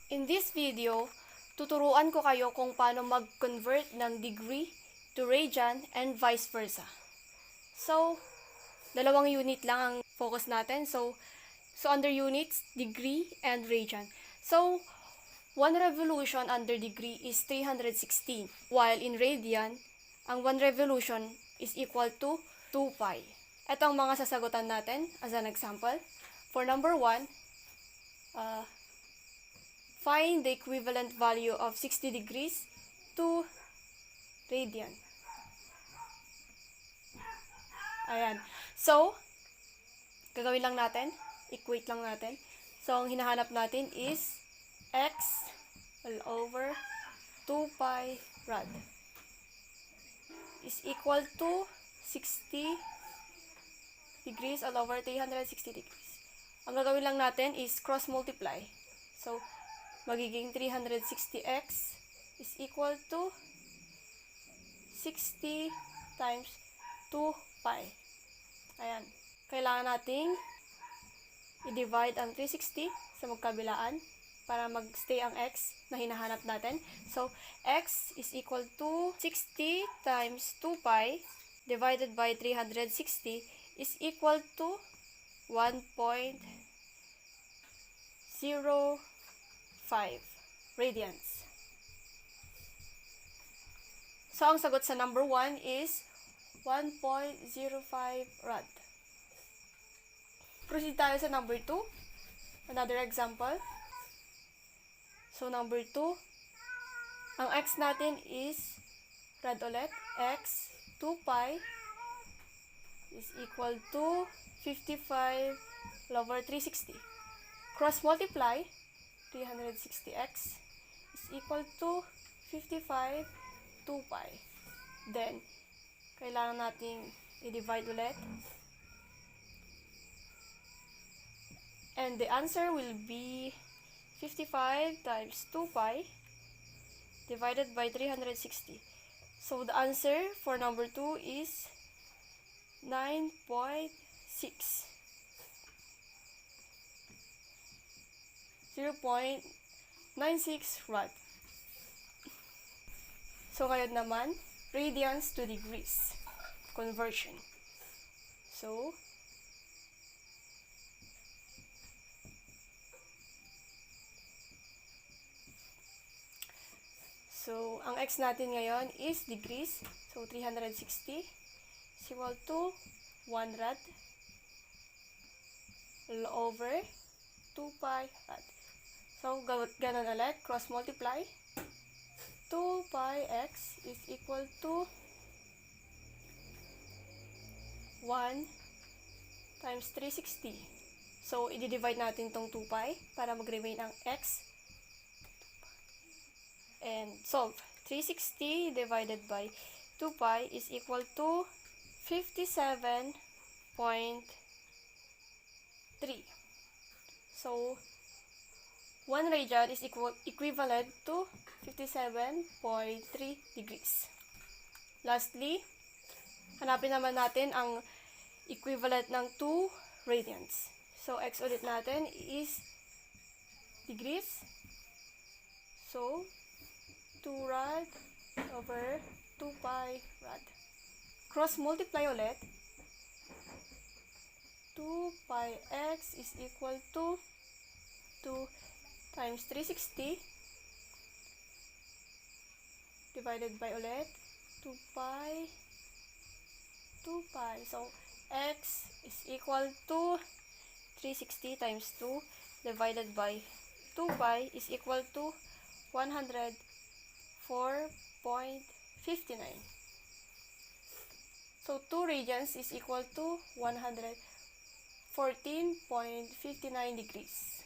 In this video, tuturuan ko kayo kung paano mag-convert ng degree to radian and vice versa. So, dalawang unit lang ang focus natin. So under units, degree and radian. So, 1 revolution under degree is 316, while in radian, ang 1 revolution is equal to 2 pi. Ito ang mga sasagutan natin as an example. For number 1, find the equivalent value of 60 degrees to radian. Ayan. So, gagawin lang natin, equate lang natin. So, ang hinahanap natin is x all over 2 pi rad is equal to 60 degrees all over 360 degrees. Ang gagawin lang natin is cross multiply. So, magiging 360x is equal to 60 times 2 pi. Ayan. Kailangan nating i-divide ang 360 sa magkabilaan para mag-stay ang x na hinahanap natin. So, x is equal to 60 times 2 pi divided by 360 is equal to 1.05 radians. So, ang sagot sa number 1 is 1.05 rad. Proceed tayo sa number 2. Another example. So, number 2, ang x natin is rad ulit. X, 2 pi is equal to 55 over 360. Cross multiply, 360x is equal to 55, 2 pi. Then, kailangan nating i-divide ulit. And the answer will be 55 times 2 pi divided by 360. So the answer for number 2 is 9.6. 0.96 rad. So ngayon naman, radians to degrees conversion. So, ang x natin ngayon is degrees. So, 360 is equal to 1 rad all over 2 pi rad. So, ganun ulit. Cross multiply. 2 pi x is equal to 1 times 360. So, i-divide natin tong 2 pi para mag-remain ang x. And solve. 360 divided by 2 pi is equal to 57.3. So, 1 radian is equivalent to 57.3 degrees. Lastly, hanapin naman natin ang equivalent ng 2 radians. So, x ulit natin is degrees. So, 2 rad over 2 pi rad. Cross multiply ulit. 2 pi x is equal to 2 times 360 divided by ulit 2 pi. So, x is equal to 360 times 2 divided by 2 pi is equal to 104.59. So, 2 radians is equal to 114.59 degrees.